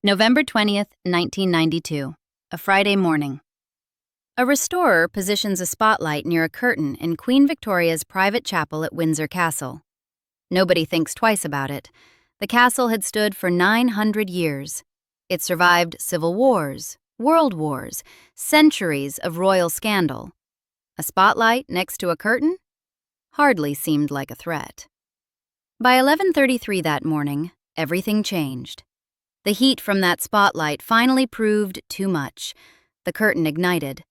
November 20th, 1992, a Friday morning. A restorer positions a spotlight near a curtain in Queen Victoria's private chapel at Windsor Castle. Nobody thinks twice about it. The castle had stood for 900 years. It survived civil wars, world wars, centuries of royal scandal. A spotlight next to a curtain? Hardly seemed like a threat. By 11:33 that morning, everything changed. The heat from that spotlight finally proved too much. The curtain ignited,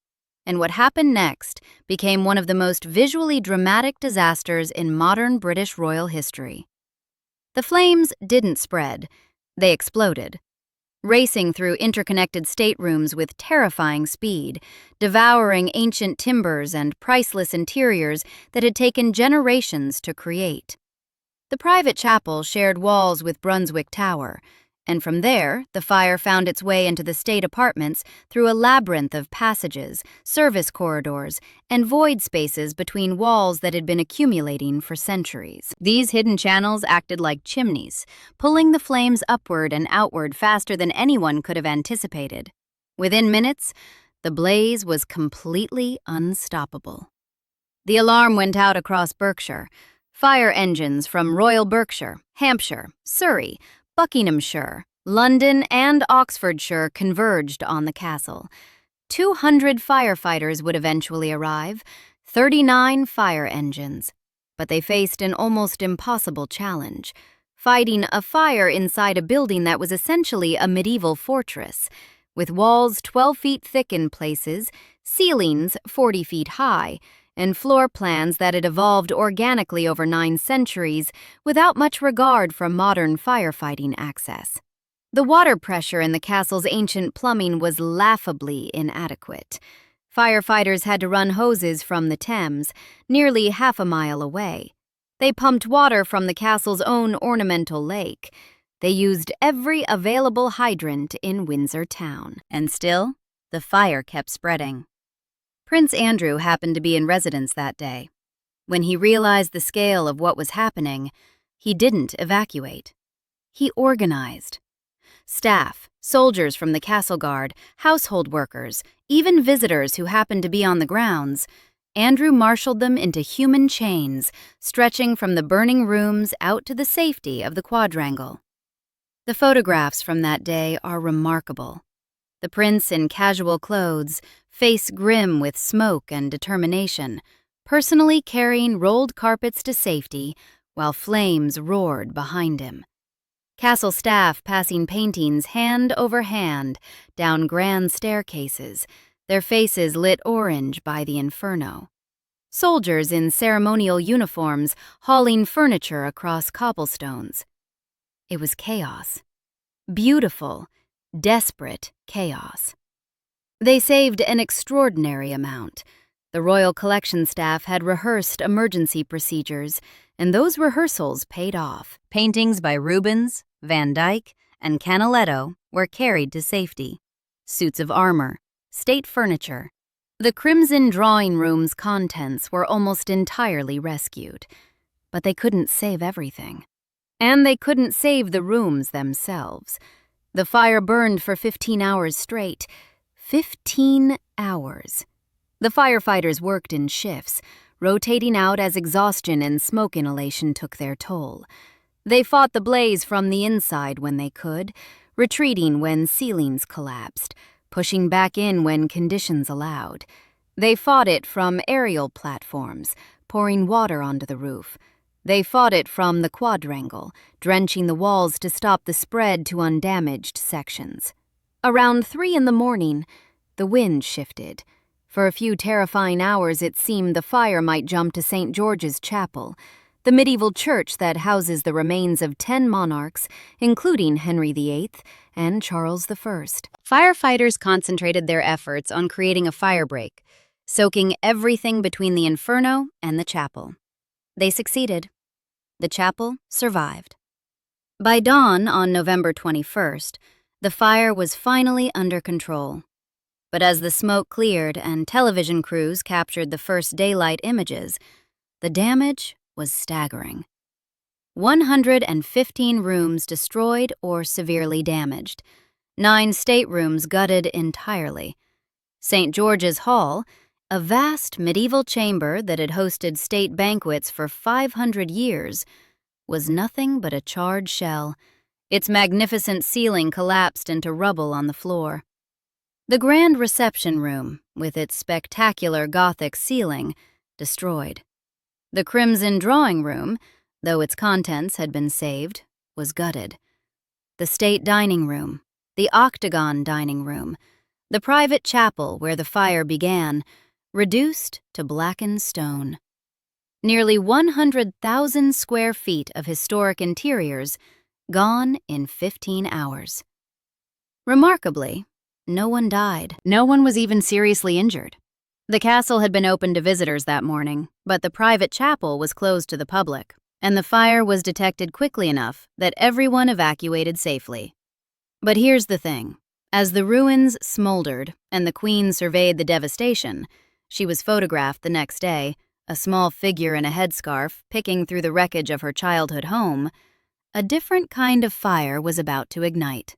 and what happened next became one of the most visually dramatic disasters in modern British royal history. The flames didn't spread, they exploded, racing through interconnected staterooms with terrifying speed, devouring ancient timbers and priceless interiors that had taken generations to create. The private chapel shared walls with Brunswick Tower, and from there, the fire found its way into the state apartments through a labyrinth of passages, service corridors, and void spaces between walls that had been accumulating for centuries. These hidden channels acted like chimneys, pulling the flames upward and outward faster than anyone could have anticipated. Within minutes, the blaze was completely unstoppable. The alarm went out across Berkshire. Fire engines from Royal Berkshire, Hampshire, Surrey, Buckinghamshire, London, and Oxfordshire converged on the castle. 200 firefighters would eventually arrive, 39 fire engines. But they faced an almost impossible challenge, fighting a fire inside a building that was essentially a medieval fortress, with walls 12 feet thick in places, ceilings 40 feet high, and floor plans that had evolved organically over 9 centuries without much regard for modern firefighting access. The water pressure in the castle's ancient plumbing was laughably inadequate. Firefighters had to run hoses from the Thames, nearly half a mile away. They pumped water from the castle's own ornamental lake. They used every available hydrant in Windsor town. And still, the fire kept spreading. Prince Andrew happened to be in residence that day. When he realized the scale of what was happening, he didn't evacuate. He organized. Staff, soldiers from the castle guard, household workers, even visitors who happened to be on the grounds, Andrew marshaled them into human chains, stretching from the burning rooms out to the safety of the quadrangle. The photographs from that day are remarkable. The prince in casual clothes, face grim with smoke and determination, personally carrying rolled carpets to safety while flames roared behind him. Castle staff passing paintings hand over hand down grand staircases, their faces lit orange by the inferno. Soldiers in ceremonial uniforms hauling furniture across cobblestones. It was chaos. Beautiful, desperate chaos. They saved an extraordinary amount. The Royal Collection staff had rehearsed emergency procedures, and those rehearsals paid off. Paintings by Rubens, Van Dyck, and Canaletto were carried to safety. Suits of armor, state furniture. The crimson drawing room's contents were almost entirely rescued. But they couldn't save everything. And they couldn't save the rooms themselves. The fire burned for 15 hours straight. 15 hours. The firefighters worked in shifts, rotating out as exhaustion and smoke inhalation took their toll. They fought the blaze from the inside when they could, retreating when ceilings collapsed, pushing back in when conditions allowed. They fought it from aerial platforms, pouring water onto the roof. They fought it from the quadrangle, drenching the walls to stop the spread to undamaged sections. Around 3 in the morning, the wind shifted. For a few terrifying hours it seemed the fire might jump to St. George's Chapel, the medieval church that houses the remains of 10 monarchs, including Henry VIII and Charles I. Firefighters concentrated their efforts on creating a firebreak, soaking everything between the inferno and the chapel. They succeeded. The chapel survived. By dawn on November 21st, the fire was finally under control. But as the smoke cleared and television crews captured the first daylight images, the damage was staggering. 115 rooms destroyed or severely damaged. 9 staterooms gutted entirely. St. George's Hall, a vast medieval chamber that had hosted state banquets for 500 years, was nothing but a charred shell. Its magnificent ceiling collapsed into rubble on the floor. The grand reception room, with its spectacular Gothic ceiling, destroyed. The crimson drawing room, though its contents had been saved, was gutted. The state dining room, the octagon dining room, the private chapel where the fire began, reduced to blackened stone. Nearly 100,000 square feet of historic interiors gone in 15 hours. Remarkably, no one died. No one was even seriously injured. The castle had been open to visitors that morning, but the private chapel was closed to the public, and the fire was detected quickly enough that everyone evacuated safely. But here's the thing. As the ruins smoldered and the Queen surveyed the devastation, she was photographed the next day, a small figure in a headscarf picking through the wreckage of her childhood home. A different kind of fire was about to ignite,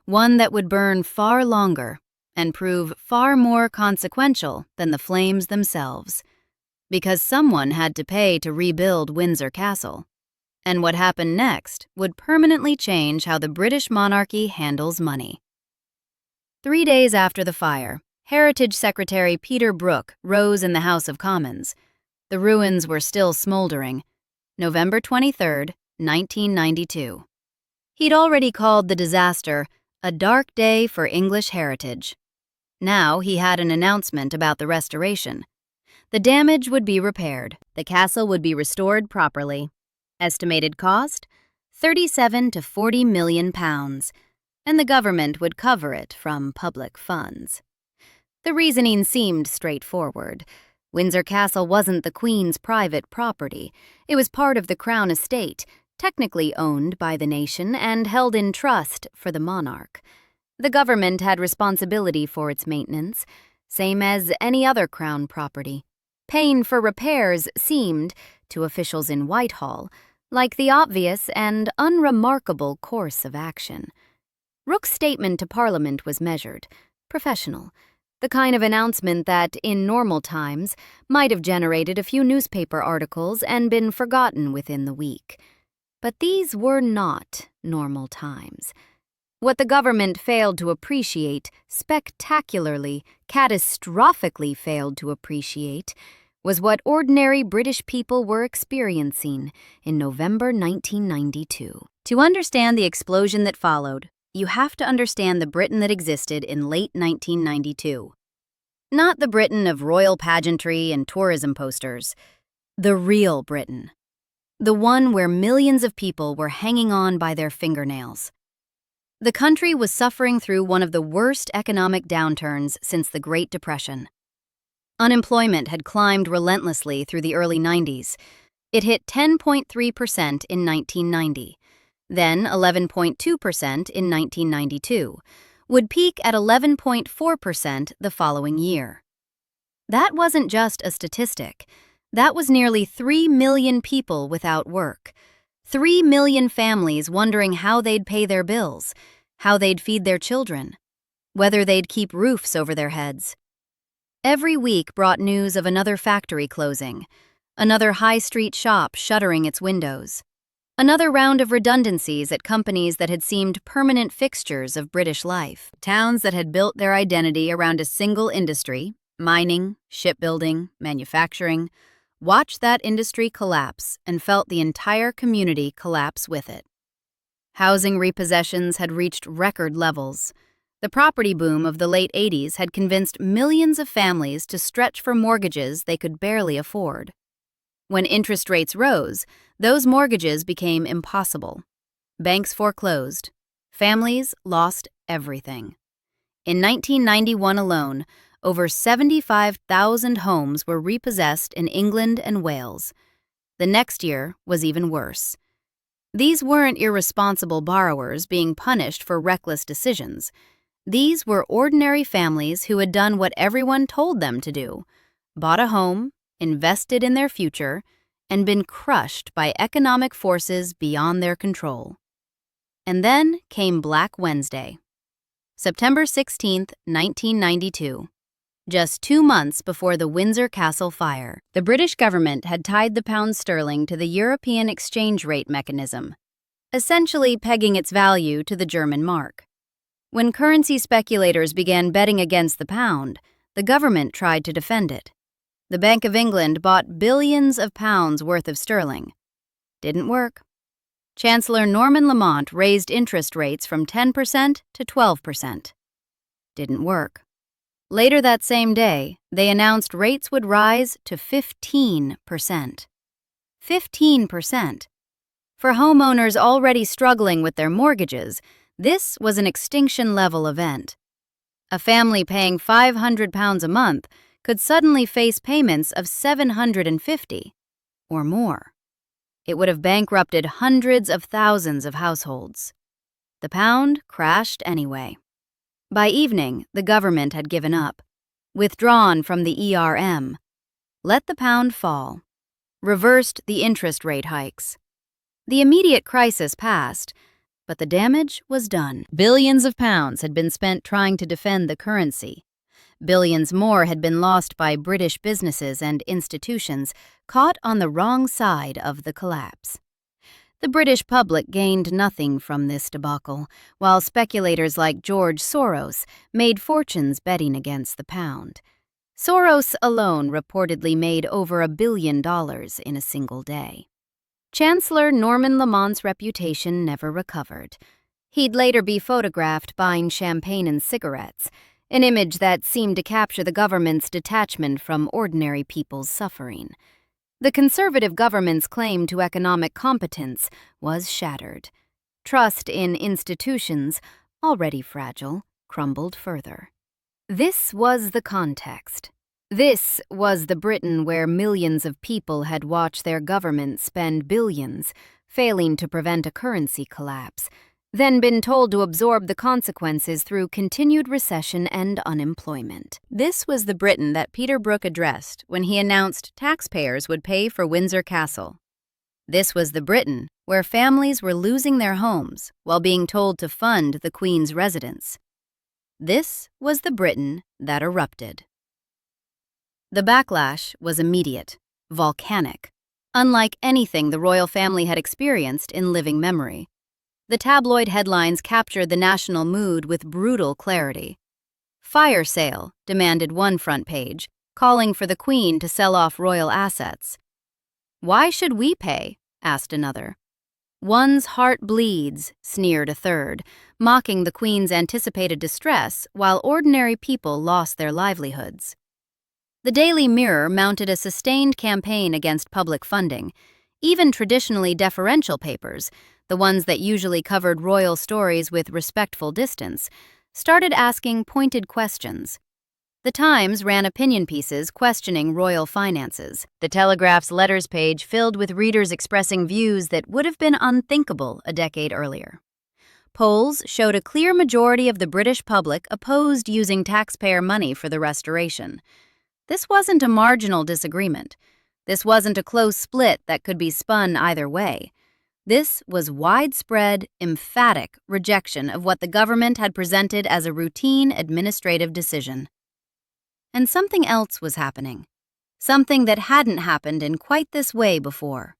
one that would burn far longer and prove far more consequential than the flames themselves, because someone had to pay to rebuild Windsor Castle. And what happened next would permanently change how the British monarchy handles money. 3 days after the fire, Heritage Secretary Peter Brooke rose in the House of Commons. The ruins were still smoldering. November 23, 1992. He'd already called the disaster a dark day for English heritage. Now he had an announcement about the restoration. The damage would be repaired. The castle would be restored properly. Estimated cost? 37 to 40 million pounds, and the government would cover it from public funds. The reasoning seemed straightforward. Windsor Castle wasn't the Queen's private property. It was part of the Crown estate, technically owned by the nation and held in trust for the monarch. The government had responsibility for its maintenance, same as any other Crown property. Paying for repairs seemed, to officials in Whitehall, like the obvious and unremarkable course of action. Rooke's statement to Parliament was measured, professional, the kind of announcement that, in normal times, might have generated a few newspaper articles and been forgotten within the week. But these were not normal times. What the government failed to appreciate, spectacularly, catastrophically failed to appreciate, was what ordinary British people were experiencing in November 1992. To understand the explosion that followed, you have to understand the Britain that existed in late 1992. Not the Britain of royal pageantry and tourism posters. The real Britain. The one where millions of people were hanging on by their fingernails. The country was suffering through one of the worst economic downturns since the Great Depression. Unemployment had climbed relentlessly through the early 90s. It hit 10.3% in 1990, then 11.2% in 1992, would peak at 11.4% the following year. That wasn't just a statistic. That was nearly 3 million people without work, 3 million families wondering how they'd pay their bills, how they'd feed their children, whether they'd keep roofs over their heads. Every week brought news of another factory closing, another high street shop shuttering its windows, another round of redundancies at companies that had seemed permanent fixtures of British life. Towns that had built their identity around a single industry, mining, shipbuilding, manufacturing, watched that industry collapse and felt the entire community collapse with it. Housing repossessions had reached record levels. The property boom of the late 80s had convinced millions of families to stretch for mortgages they could barely afford. When interest rates rose, those mortgages became impossible. Banks foreclosed. Families lost everything. In 1991 alone, over 75,000 homes were repossessed in England and Wales. The next year was even worse. These weren't irresponsible borrowers being punished for reckless decisions. These were ordinary families who had done what everyone told them to do, bought a home, invested in their future, and been crushed by economic forces beyond their control. And then came Black Wednesday. September 16, 1992. Just 2 months before the Windsor Castle fire, the British government had tied the pound sterling to the European exchange rate mechanism, essentially pegging its value to the German mark. When currency speculators began betting against the pound, the government tried to defend it. The Bank of England bought billions of pounds worth of sterling. Didn't work. Chancellor Norman Lamont raised interest rates from 10% to 12%. Didn't work. Later that same day, they announced rates would rise to 15%. 15%. For homeowners already struggling with their mortgages, this was an extinction-level event. A family paying £500 a month could suddenly face payments of $750 or more. It would have bankrupted hundreds of thousands of households. The pound crashed anyway. By evening, the government had given up, withdrawn from the ERM, let the pound fall, reversed the interest rate hikes. The immediate crisis passed, but the damage was done. Billions of pounds had been spent trying to defend the currency. Billions more had been lost by British businesses and institutions caught on the wrong side of the collapse. The British public gained nothing from this debacle, while speculators like George Soros made fortunes betting against the pound. Soros alone reportedly made over $1 billion in a single day. Chancellor Norman Lamont's reputation never recovered. He'd later be photographed buying champagne and cigarettes, an image that seemed to capture the government's detachment from ordinary people's suffering. The Conservative government's claim to economic competence was shattered. Trust in institutions, already fragile, crumbled further. This was the context. This was the Britain where millions of people had watched their government spend billions, failing to prevent a currency collapse, then been told to absorb the consequences through continued recession and unemployment. This was the Britain that Peter Brooke addressed when he announced taxpayers would pay for Windsor Castle. This was the Britain where families were losing their homes while being told to fund the Queen's residence. This was the Britain that erupted. The backlash was immediate, volcanic, unlike anything the royal family had experienced in living memory. The tabloid headlines captured the national mood with brutal clarity. Fire sale demanded one front page, calling for the Queen to sell off royal assets. Why should we pay? Asked another. One's heart bleeds, sneered a third, mocking the Queen's anticipated distress while ordinary people lost their livelihoods. The Daily Mirror mounted a sustained campaign against public funding. Even traditionally deferential papers, the ones that usually covered royal stories with respectful distance, started asking pointed questions. The Times ran opinion pieces questioning royal finances. The Telegraph's letters page filled with readers expressing views that would have been unthinkable a decade earlier. Polls showed a clear majority of the British public opposed using taxpayer money for the restoration. This wasn't a marginal disagreement. This wasn't a close split that could be spun either way. This was widespread, emphatic rejection of what the government had presented as a routine administrative decision. And something else was happening. Something that hadn't happened in quite this way before.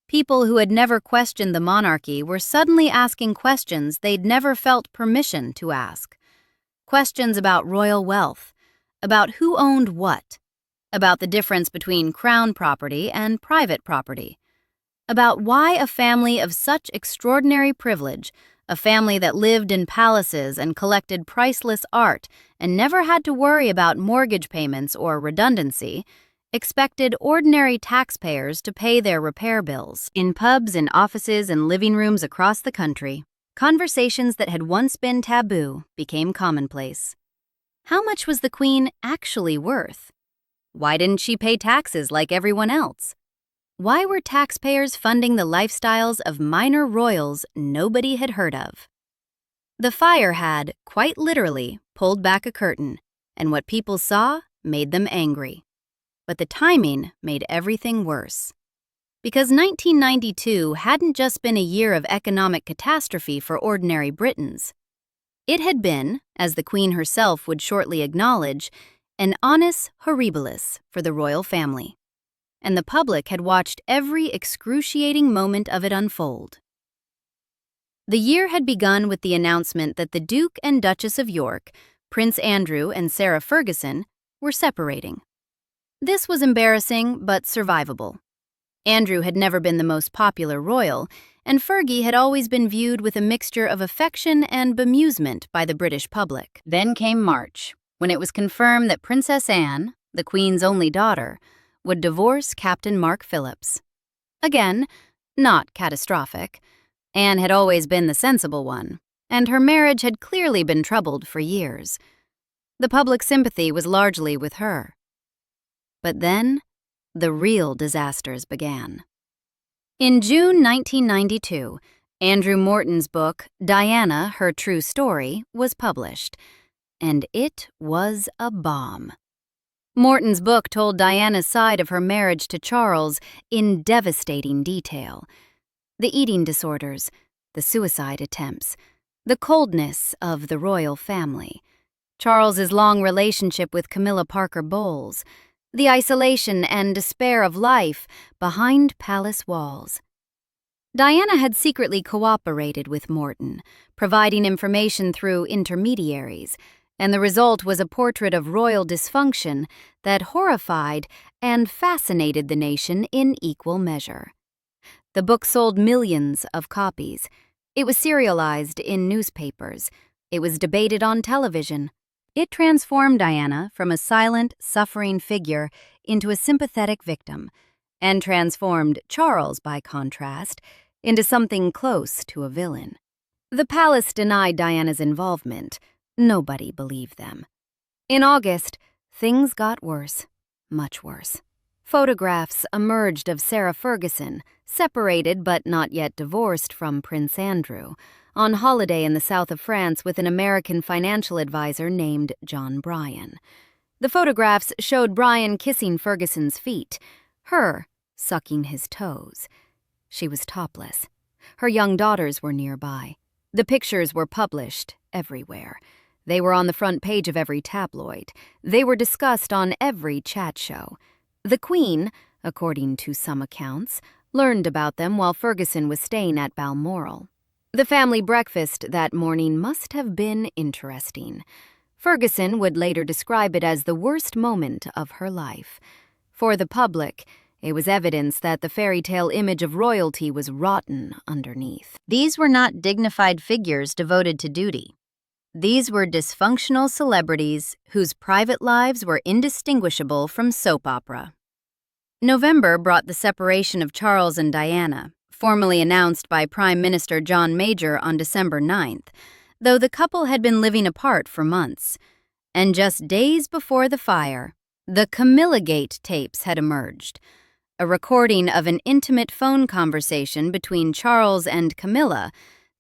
People who had never questioned the monarchy were suddenly asking questions they'd never felt permission to ask. Questions about royal wealth, about who owned what, about the difference between crown property and private property, about why a family of such extraordinary privilege, a family that lived in palaces and collected priceless art and never had to worry about mortgage payments or redundancy, expected ordinary taxpayers to pay their repair bills. In pubs and offices and living rooms across the country, conversations that had once been taboo became commonplace. How much was the Queen actually worth? Why didn't she pay taxes like everyone else? Why were taxpayers funding the lifestyles of minor royals nobody had heard of? The fire had, quite literally, pulled back a curtain, and what people saw made them angry. But the timing made everything worse. Because 1992 hadn't just been a year of economic catastrophe for ordinary Britons. It had been, as the Queen herself would shortly acknowledge, an annus horribilis for the royal family, and the public had watched every excruciating moment of it unfold. The year had begun with the announcement that the Duke and Duchess of York, Prince Andrew and Sarah Ferguson, were separating. This was embarrassing but survivable. Andrew had never been the most popular royal, and Fergie had always been viewed with a mixture of affection and bemusement by the British public. Then came March, when it was confirmed that Princess Anne, the Queen's only daughter, would divorce Captain Mark Phillips. Again, not catastrophic. Anne had always been the sensible one, and her marriage had clearly been troubled for years. The public sympathy was largely with her. But then, the real disasters began. In June 1992, Andrew Morton's book, Diana, Her True Story, was published, and it was a bomb. Morton's book told Diana's side of her marriage to Charles in devastating detail. The eating disorders, the suicide attempts, the coldness of the royal family, Charles's long relationship with Camilla Parker Bowles, the isolation and despair of life behind palace walls. Diana had secretly cooperated with Morton, providing information through intermediaries, and the result was a portrait of royal dysfunction that horrified and fascinated the nation in equal measure. The book sold millions of copies. It was serialized in newspapers. It was debated on television. It transformed Diana from a silent, suffering figure into a sympathetic victim, and transformed Charles, by contrast, into something close to a villain. The palace denied Diana's involvement. Nobody believed them. In August, things got worse, much worse. Photographs emerged of Sarah Ferguson, separated but not yet divorced from Prince Andrew, on holiday in the south of France with an American financial advisor named John Bryan. The photographs showed Bryan kissing Ferguson's feet, her sucking his toes. She was topless. Her young daughters were nearby. The pictures were published everywhere. They were on the front page of every tabloid. They were discussed on every chat show. The Queen, according to some accounts, learned about them while Ferguson was staying at Balmoral. The family breakfast that morning must have been interesting. Ferguson would later describe it as the worst moment of her life. For the public, it was evidence that the fairy tale image of royalty was rotten underneath. These were not dignified figures devoted to duty. These were dysfunctional celebrities whose private lives were indistinguishable from soap opera. November brought the separation of Charles and Diana, formally announced by Prime Minister John Major on December 9th, though the couple had been living apart for months. And just days before the fire, the Camillagate tapes had emerged, a recording of an intimate phone conversation between Charles and Camilla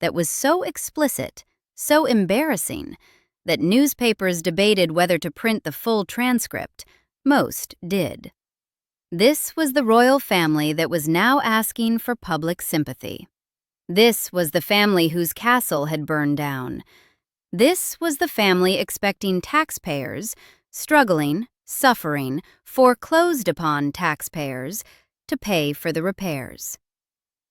that was so explicit, so embarrassing, that newspapers debated whether to print the full transcript. Most did. This was the royal family that was now asking for public sympathy. This was the family whose castle had burned down. This was the family expecting taxpayers, struggling, suffering, foreclosed upon taxpayers, to pay for the repairs.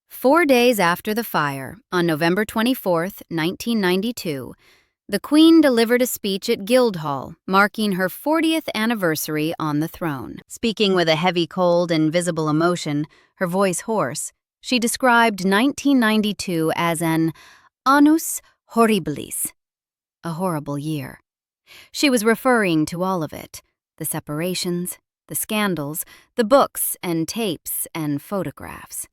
4 days after the fire, on November 24, 1992, the Queen delivered a speech at Guildhall, marking her 40th anniversary on the throne. Speaking with a heavy cold and visible emotion, her voice hoarse, she described 1992 as an annus horribilis, a horrible year. She was referring to all of it, the separations, the scandals, the books and tapes and photographs.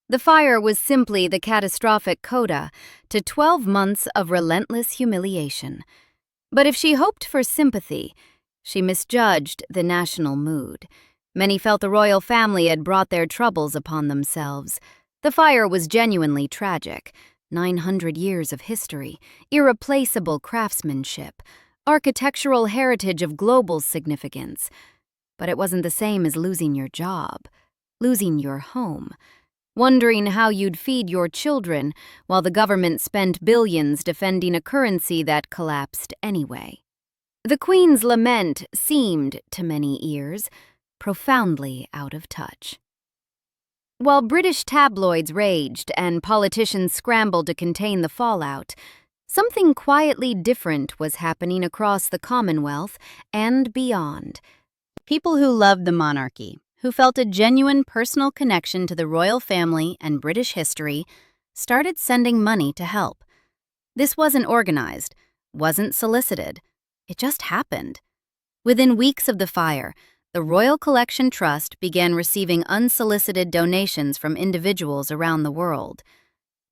The fire was simply the catastrophic coda to 12 months of relentless humiliation. But if she hoped for sympathy, she misjudged the national mood. Many felt the royal family had brought their troubles upon themselves. The fire was genuinely tragic. 900 years of history, irreplaceable craftsmanship, architectural heritage of global significance. But it wasn't the same as losing your job, losing your home. wondering how you'd feed your children while the government spent billions defending a currency that collapsed anyway. The Queen's lament seemed, to many ears, profoundly out of touch. While British tabloids raged and politicians scrambled to contain the fallout, something quietly different was happening across the Commonwealth and beyond. People who loved the monarchy, who felt a genuine personal connection to the royal family and British history, started sending money to help. This wasn't organized, wasn't solicited. It just happened. Within weeks of the fire, the Royal Collection Trust began receiving unsolicited donations from individuals around the world.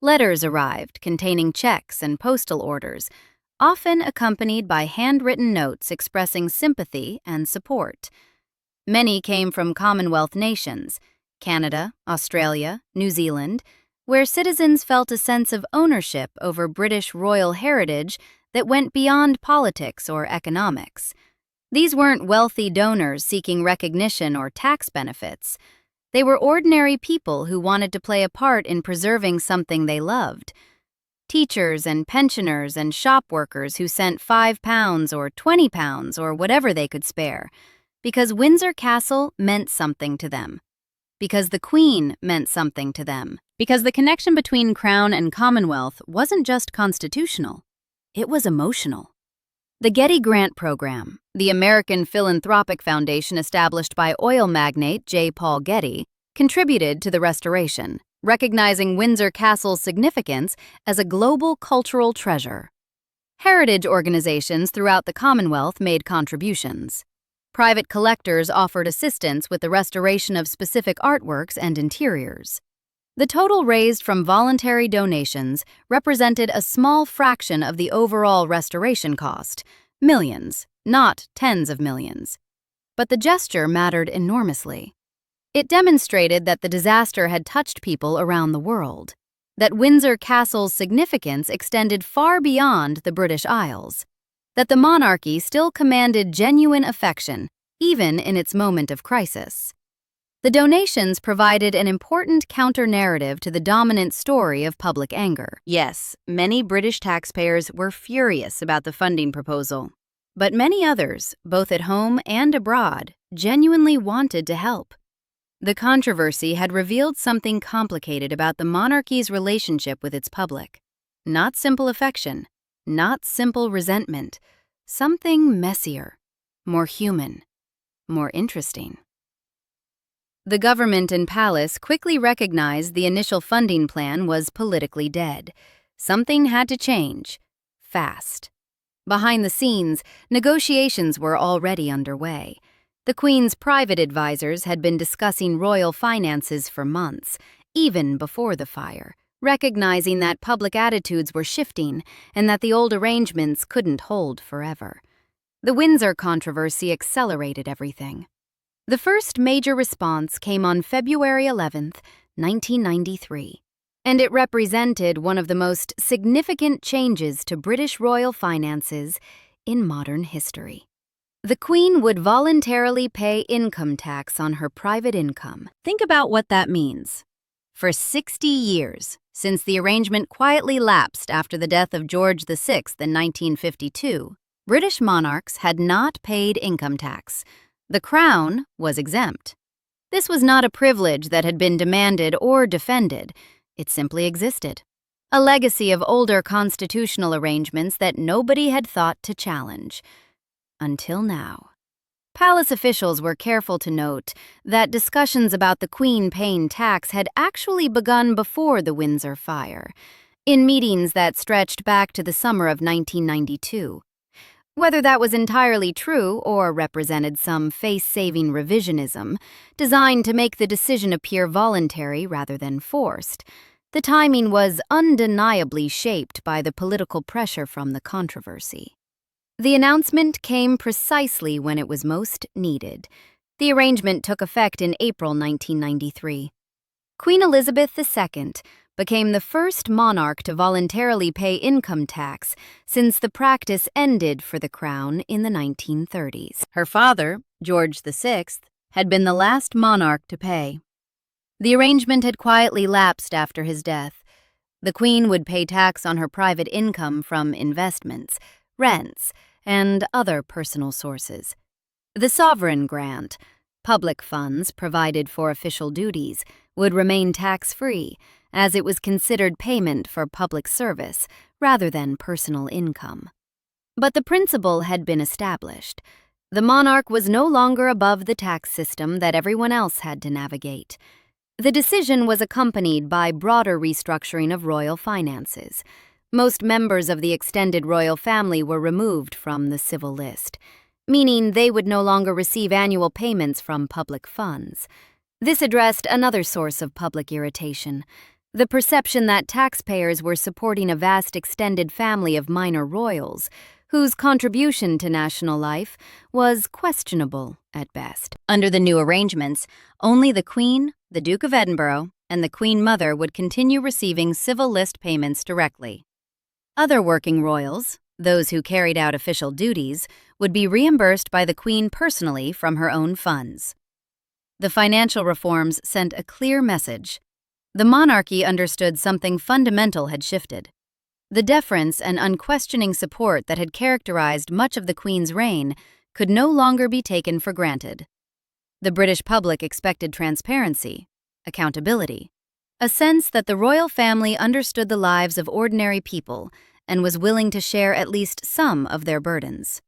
Letters arrived containing checks and postal orders, often accompanied by handwritten notes expressing sympathy and support. Many came from Commonwealth nations, Canada, Australia, New Zealand, where citizens felt a sense of ownership over British royal heritage that went beyond politics or economics. These weren't wealthy donors seeking recognition or tax benefits. They were ordinary people who wanted to play a part in preserving something they loved. Teachers and pensioners and shop workers who sent £5 or £20 or whatever they could spare, because Windsor Castle meant something to them, because the Queen meant something to them, because the connection between Crown and Commonwealth wasn't just constitutional, it was emotional. The Getty Grant Program, the American philanthropic foundation established by oil magnate J. Paul Getty, contributed to the restoration, recognizing Windsor Castle's significance as a global cultural treasure. Heritage organizations throughout the Commonwealth made contributions. Private collectors offered assistance with the restoration of specific artworks and interiors. The total raised from voluntary donations represented a small fraction of the overall restoration cost, millions, not tens of millions. But the gesture mattered enormously. It demonstrated that the disaster had touched people around the world, that Windsor Castle's significance extended far beyond the British Isles, that the monarchy still commanded genuine affection, even in its moment of crisis. The donations provided an important counter-narrative to the dominant story of public anger. Yes, many British taxpayers were furious about the funding proposal, but many others, both at home and abroad, genuinely wanted to help. The controversy had revealed something complicated about the monarchy's relationship with its public. Not simple affection, not simple resentment, something messier, more human, more interesting. The government and palace quickly recognized the initial funding plan was politically dead. Something had to change, fast. Behind the scenes, negotiations were already underway. The Queen's private advisors had been discussing royal finances for months, even before the fire, recognizing that public attitudes were shifting and that the old arrangements couldn't hold forever. The Windsor controversy accelerated everything. The first major response came on February 11, 1993, and it represented one of the most significant changes to British royal finances in modern history. The Queen would voluntarily pay income tax on her private income. Think about what that means. For 60 years, since the arrangement quietly lapsed after the death of George VI in 1952, British monarchs had not paid income tax. The Crown was exempt. This was not a privilege that had been demanded or defended. It simply existed. A legacy of older constitutional arrangements that nobody had thought to challenge. Until now. Palace officials were careful to note that discussions about the Queen paying tax had actually begun before the Windsor fire, in meetings that stretched back to the summer of 1992. Whether that was entirely true or represented some face-saving revisionism designed to make the decision appear voluntary rather than forced, the timing was undeniably shaped by the political pressure from the controversy. The announcement came precisely when it was most needed. The arrangement took effect in April 1993. Queen Elizabeth II became the first monarch to voluntarily pay income tax since the practice ended for the Crown in the 1930s. Her father, George VI, had been the last monarch to pay. The arrangement had quietly lapsed after his death. The Queen would pay tax on her private income from investments, rents, and other personal sources. The sovereign grant, public funds provided for official duties, would remain tax-free, as it was considered payment for public service rather than personal income. But the principle had been established. The monarch was no longer above the tax system that everyone else had to navigate. The decision was accompanied by broader restructuring of royal finances. Most members of the extended royal family were removed from the civil list, meaning they would no longer receive annual payments from public funds. This addressed another source of public irritation: the perception that taxpayers were supporting a vast extended family of minor royals, whose contribution to national life was questionable at best. Under the new arrangements, only the Queen, the Duke of Edinburgh, and the Queen Mother would continue receiving civil list payments directly. Other working royals, those who carried out official duties, would be reimbursed by the Queen personally from her own funds. The financial reforms sent a clear message. The monarchy understood something fundamental had shifted. The deference and unquestioning support that had characterized much of the Queen's reign could no longer be taken for granted. The British public expected transparency, accountability, a sense that the royal family understood the lives of ordinary people and was willing to share at least some of their burdens.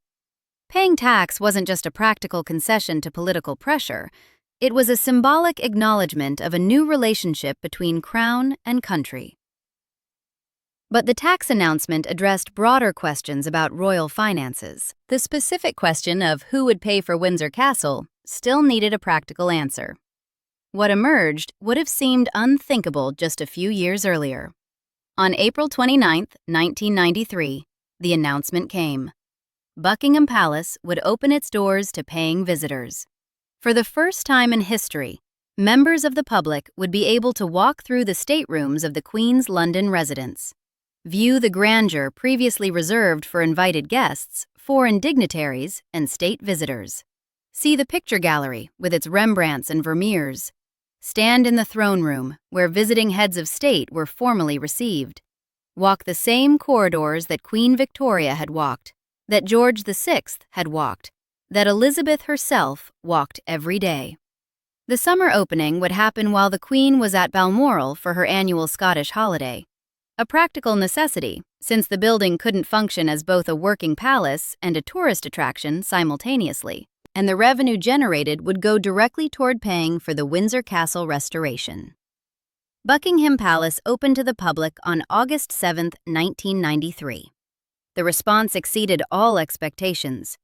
Paying tax wasn't just a practical concession to political pressure, it was a symbolic acknowledgement of a new relationship between crown and country. But the tax announcement addressed broader questions about royal finances. The specific question of who would pay for Windsor Castle still needed a practical answer. What emerged would have seemed unthinkable just a few years earlier. On April 29, 1993, the announcement came. Buckingham Palace would open its doors to paying visitors. For the first time in history, members of the public would be able to walk through the staterooms of the Queen's London residence, view the grandeur previously reserved for invited guests, foreign dignitaries, and state visitors, see the picture gallery with its Rembrandts and Vermeers, stand in the throne room where visiting heads of state were formally received, walk the same corridors that Queen Victoria had walked, that George VI had walked, that Elizabeth herself walked every day. The summer opening would happen while the Queen was at Balmoral for her annual Scottish holiday, a practical necessity since the building couldn't function as both a working palace and a tourist attraction simultaneously, and the revenue generated would go directly toward paying for the Windsor Castle restoration. Buckingham Palace opened to the public on August 7, 1993. The response exceeded all expectations.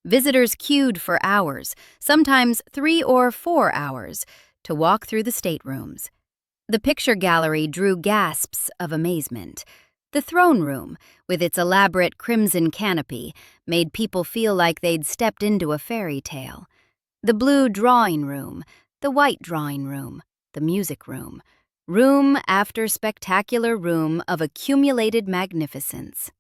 Visitors queued for hours, sometimes 3 or 4 hours, to walk through the staterooms. The picture gallery drew gasps of amazement. The throne room, with its elaborate crimson canopy, made people feel like they'd stepped into a fairy tale. The blue drawing room, the white drawing room, the music room, room after spectacular room of accumulated magnificence.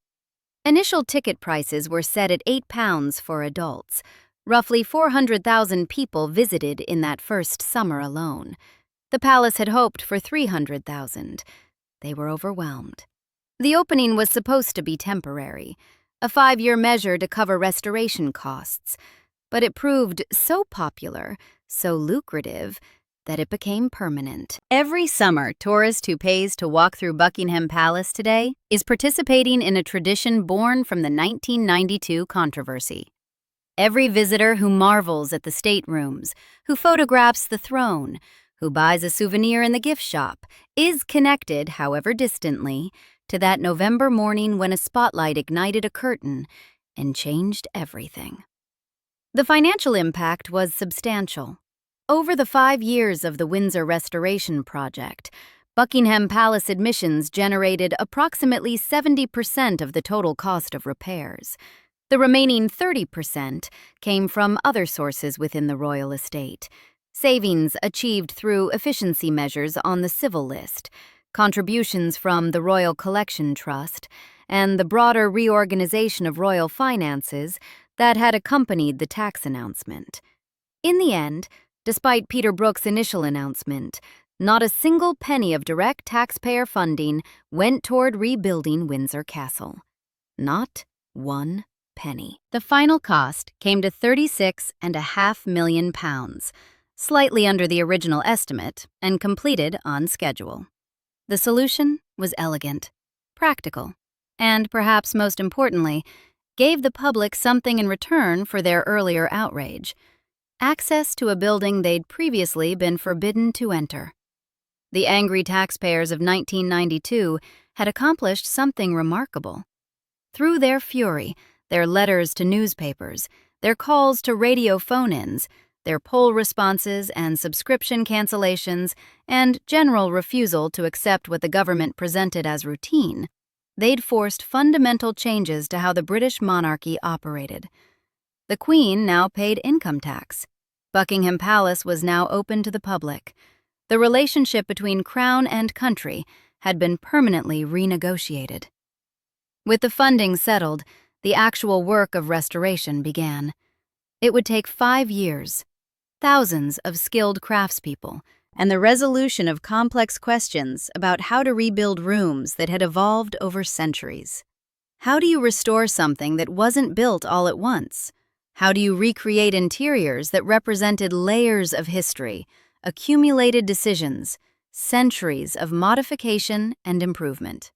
Initial ticket prices were set at £8 for adults. Roughly 400,000 people visited in that first summer alone. The palace had hoped for 300,000. They were overwhelmed. The opening was supposed to be temporary, a 5-year measure to cover restoration costs, but it proved so popular, so lucrative, that it became permanent. Every summer, tourist who pays to walk through Buckingham Palace today is participating in a tradition born from the 1992 controversy. Every visitor who marvels at the staterooms, who photographs the throne, who buys a souvenir in the gift shop, is connected, however distantly, to that November morning when a spotlight ignited a curtain and changed everything. The financial impact was substantial. Over the 5 years of the Windsor Restoration Project, Buckingham Palace admissions generated approximately 70% of the total cost of repairs. The remaining 30% came from other sources within the royal estate. Savings achieved through efficiency measures on the civil list, contributions from the Royal Collection Trust, and the broader reorganization of royal finances that had accompanied the tax announcement. In the end, despite Peter Brooke's initial announcement, Not a single penny of direct taxpayer funding went toward rebuilding Windsor Castle. Not one penny. The final cost came to £36.5 million, slightly under the original estimate and completed on schedule. The solution was elegant, practical, and perhaps most importantly, gave the public something in return for their earlier outrage: access to a building they'd previously been forbidden to enter. The angry taxpayers of 1992 had accomplished something remarkable. Through their fury, their letters to newspapers, their calls to radio phone-ins, their poll responses and subscription cancellations, and general refusal to accept what the government presented as routine, they'd forced fundamental changes to how the British monarchy operated. The Queen now paid income tax. Buckingham Palace was now open to the public. The relationship between Crown and country had been permanently renegotiated. With the funding settled, the actual work of restoration began. It would take 5 years, thousands of skilled craftspeople, and the resolution of complex questions about how to rebuild rooms that had evolved over centuries. How do you restore something that wasn't built all at once? How do you recreate interiors that represented layers of history, accumulated decisions, centuries of modification and improvement?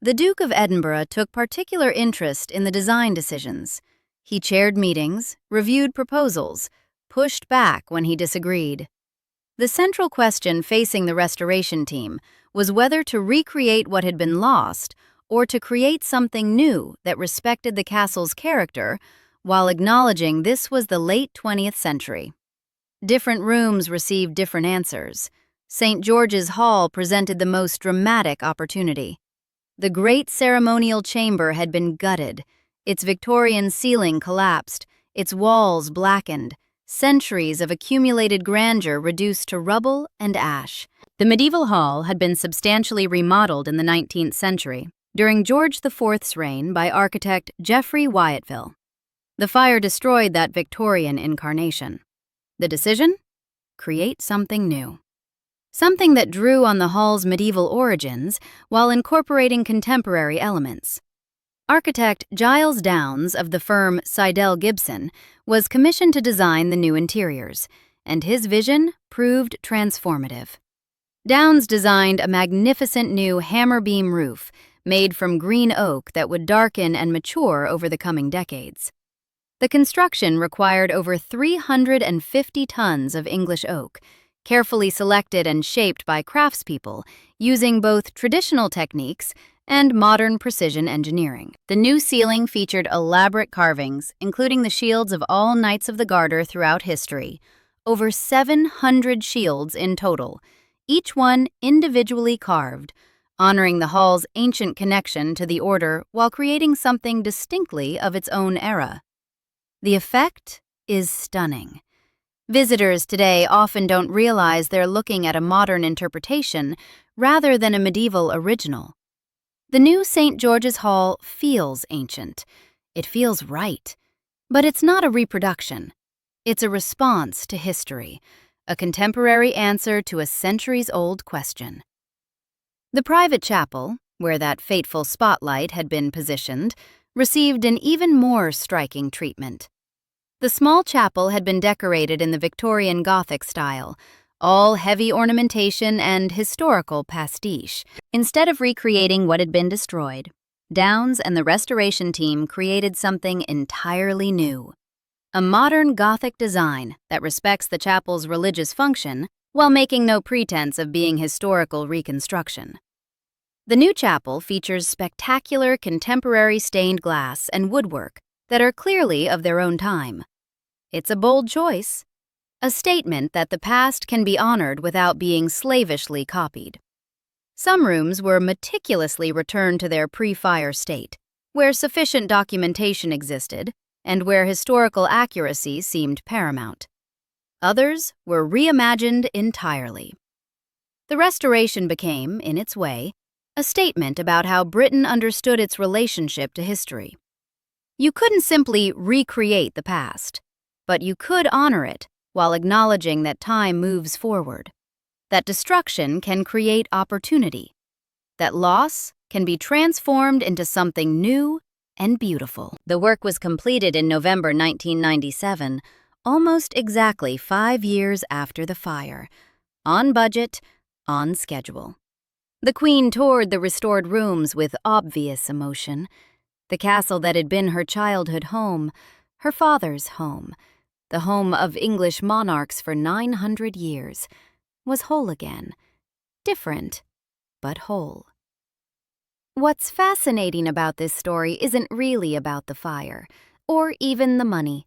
The Duke of Edinburgh took particular interest in the design decisions. He chaired meetings, reviewed proposals, pushed back when he disagreed. The central question facing the restoration team was whether to recreate what had been lost or to create something new that respected the castle's character while acknowledging this was the late 20th century. Different rooms received different answers. St. George's Hall presented the most dramatic opportunity. The great ceremonial chamber had been gutted, its Victorian ceiling collapsed, its walls blackened, centuries of accumulated grandeur reduced to rubble and ash. The medieval hall had been substantially remodeled in the 19th century, during George IV's reign by architect Geoffrey Wyatville. The fire destroyed that Victorian incarnation. The decision? Create something new. Something that drew on the hall's medieval origins while incorporating contemporary elements. Architect Giles Downes of the firm Seidel Gibson was commissioned to design the new interiors, and his vision proved transformative. Downes designed a magnificent new hammer-beam roof made from green oak that would darken and mature over the coming decades. The construction required over 350 tons of English oak, carefully selected and shaped by craftspeople using both traditional techniques and modern precision engineering. The new ceiling featured elaborate carvings, including the shields of all Knights of the Garter throughout history, over 700 shields in total, each one individually carved, honoring the hall's ancient connection to the order while creating something distinctly of its own era. The effect is stunning. Visitors today often don't realize they're looking at a modern interpretation rather than a medieval original. The new St. George's Hall feels ancient. It feels right. But it's not a reproduction. It's a response to history, a contemporary answer to a centuries-old question. The private chapel, where that fateful spotlight had been positioned, received an even more striking treatment. The small chapel had been decorated in the Victorian Gothic style, all heavy ornamentation and historical pastiche. Instead of recreating what had been destroyed, Downes and the restoration team created something entirely new. A modern Gothic design that respects the chapel's religious function while making no pretense of being historical reconstruction. The new chapel features spectacular contemporary stained glass and woodwork that are clearly of their own time. It's a bold choice, a statement that the past can be honored without being slavishly copied. Some rooms were meticulously returned to their pre-fire state, where sufficient documentation existed and where historical accuracy seemed paramount. Others were reimagined entirely. The restoration became, in its way, a statement about how Britain understood its relationship to history. You couldn't simply recreate the past, but you could honor it while acknowledging that time moves forward. that destruction can create opportunity, that loss can be transformed into something new and beautiful. The work was completed in November 1997, almost exactly 5 years after the fire, on budget, on schedule. The Queen toured the restored rooms with obvious emotion. The castle that had been her childhood home, her father's home, the home of English monarchs for 900 years, was whole again. Different, but whole. What's fascinating about this story isn't really about the fire, or even the money.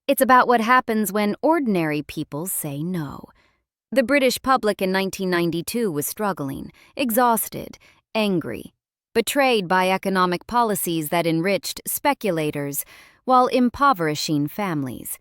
It's about what happens when ordinary people say no. The British public in 1992 was struggling, exhausted, angry, betrayed by economic policies that enriched speculators while impoverishing families,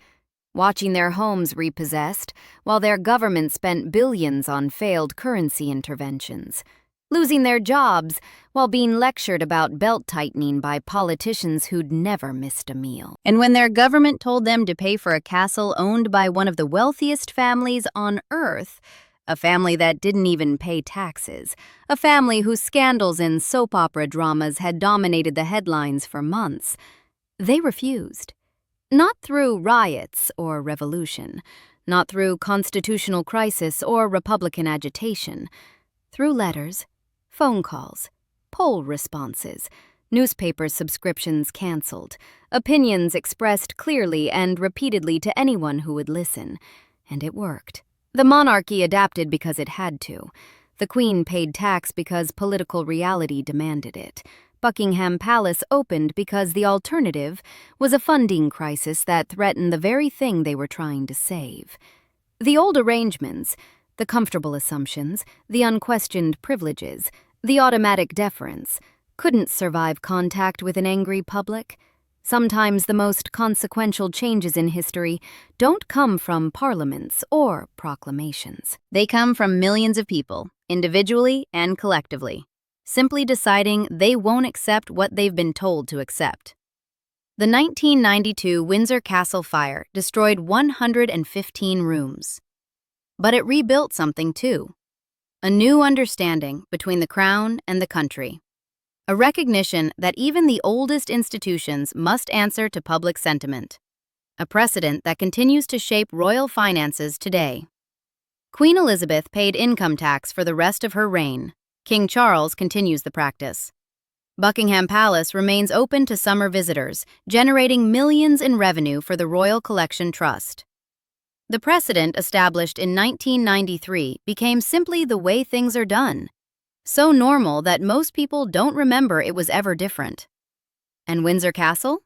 watching their homes repossessed while their government spent billions on failed currency interventions, losing their jobs while being lectured about belt-tightening by politicians who'd never missed a meal. And when their government told them to pay for a castle owned by one of the wealthiest families on Earth, a family that didn't even pay taxes, a family whose scandals and soap opera dramas had dominated the headlines for months, they refused. Not through riots or revolution, not through constitutional crisis or Republican agitation, through letters, phone calls, poll responses, newspaper subscriptions canceled, opinions expressed clearly and repeatedly to anyone who would listen. And it worked. The monarchy adapted because it had to. The Queen paid tax because political reality demanded it. Buckingham Palace opened because the alternative was a funding crisis that threatened the very thing they were trying to save. The old arrangements, the comfortable assumptions, the unquestioned privileges, the automatic deference, couldn't survive contact with an angry public. Sometimes the most consequential changes in history don't come from parliaments or proclamations. They come from millions of people, individually and collectively, simply deciding they won't accept what they've been told to accept. The 1992 Windsor Castle fire destroyed 115 rooms. But it rebuilt something too. A new understanding between the crown and the country. A recognition that even the oldest institutions must answer to public sentiment. A precedent that continues to shape royal finances today. Queen Elizabeth paid income tax for the rest of her reign. King Charles continues the practice. Buckingham Palace remains open to summer visitors, generating millions in revenue for the Royal Collection Trust. The precedent established in 1993 became simply the way things are done, so normal that most people don't remember it was ever different. And Windsor Castle?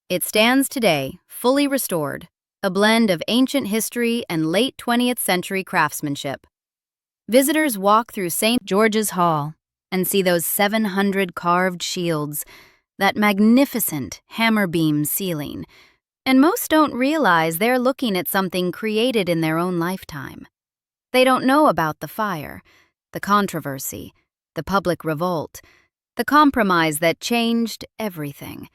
It stands today, fully restored, a blend of ancient history and late 20th century craftsmanship. Visitors walk through St. George's Hall and see those 700 carved shields, that magnificent hammer beam ceiling, and most don't realize they're looking at something created in their own lifetime. They don't know about the fire, the controversy, the public revolt, the compromise that changed everything.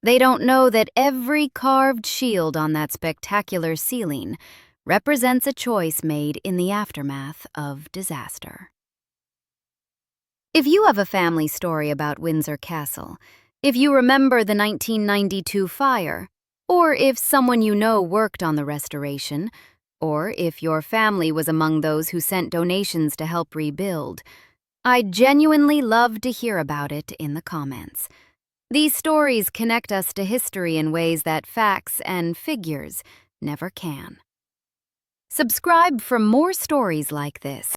They don't know that every carved shield on that spectacular ceiling represents a choice made in the aftermath of disaster. If you have a family story about Windsor Castle, if you remember the 1992 fire, or if someone you know worked on the restoration, or if your family was among those who sent donations to help rebuild, I'd genuinely love to hear about it in the comments. These stories connect us to history in ways that facts and figures never can. Subscribe for more stories like this.